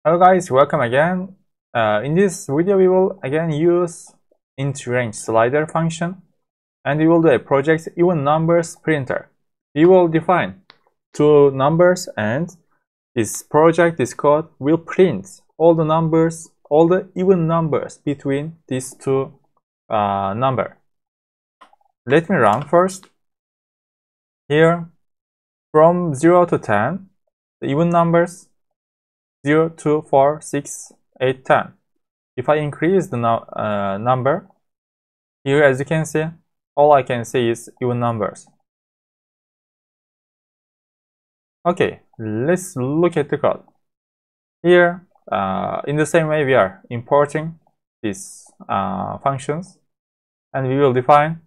Hello guys, welcome again. In this video we will again use int range slider function, and we will do a project even numbers printer. We will define two numbers, and this code will print all the numbers, all the even numbers between these two numbers. Let me run first. Here from 0 to 10, the even numbers 0, 2, 4, 6, 8, 10. If I increase the number, here as you can see, all I can see is even numbers. Okay, let's look at the code. Here, in the same way, we are importing these functions, and we will define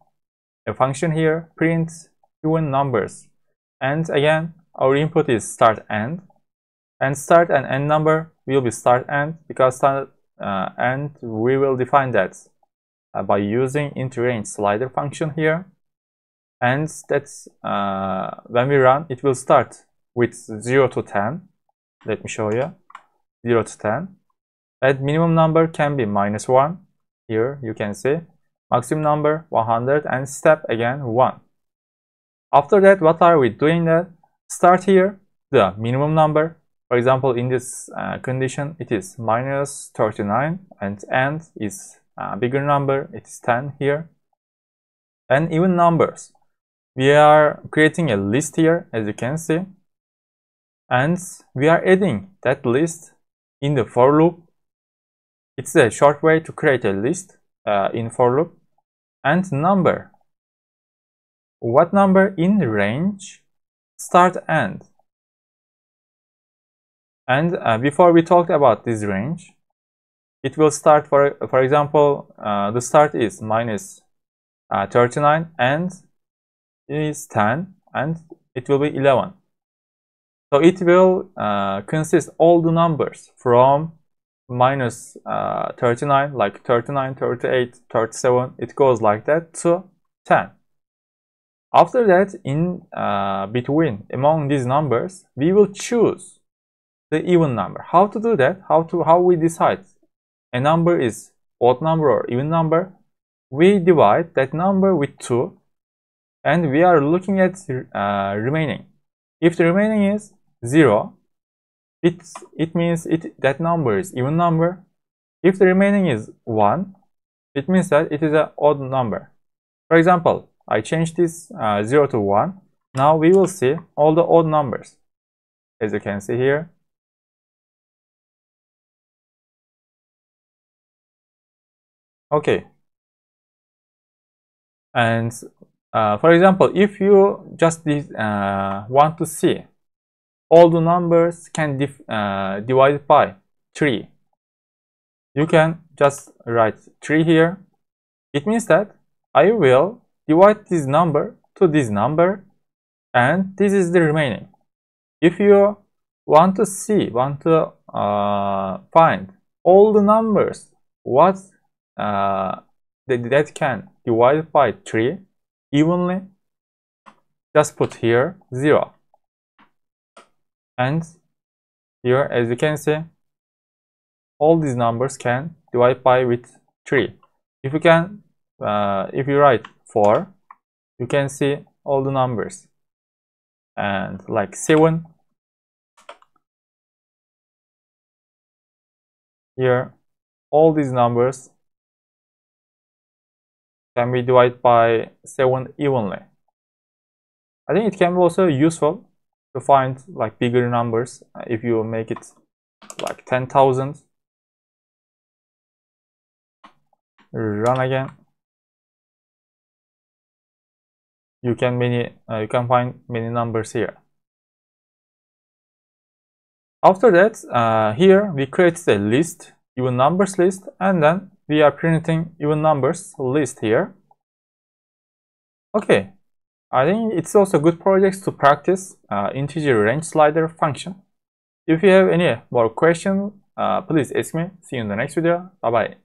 a function here, print even numbers. And again, our input is start end. And start and end number will be start end, because start and we will define that by using int range slider function here. And that's when we run, it will start with 0 to 10. Let me show you. 0 to 10. That minimum number can be -1. Here you can see maximum number 100 and step again 1. After that, what are we doing? That start here the minimum number. For example, in this condition, it is -39, and end is a bigger number, it is 10 here. And even numbers, we are creating a list here, as you can see, and we are adding that list in the for loop. It's a short way to create a list in for loop. And number, what number in the range start end. And before we talked about this range, it will start, for example, the start is -39 and is 10, and it will be 11. So it will consist all the numbers from -39, like 39, 38, 37, it goes like that, to 10. After that, in between, among these numbers, we will choose the even number. How to do that? How we decide a number is odd number or even number? We divide that number with 2, and we are looking at remaining. If the remaining is 0, it means that number is even number. If the remaining is 1, it means that it is an odd number. For example, I changed this 0 to 1. Now we will see all the odd numbers, as you can see here. Okay, and for example, if you just want to see all the numbers can divide by 3, you can just write 3 here. It means that I will divide this number to this number, and this is the remaining. If you want to find all the numbers that can divide by 3 evenly, just put here 0. And here, as you can see, all these numbers can divide by with 3. If you write 4, you can see all the numbers, and like 7 here, all these numbers can be divided by 7 evenly. I think it can be also useful to find like bigger numbers. If you make it like 10,000, run again, you can find many numbers here. After that, here we create a list, even numbers list, and then we are printing even numbers list here. Okay, I think it's also good projects to practice integer range slider function. If you have any more questions, please ask me. See you in the next video. Bye bye.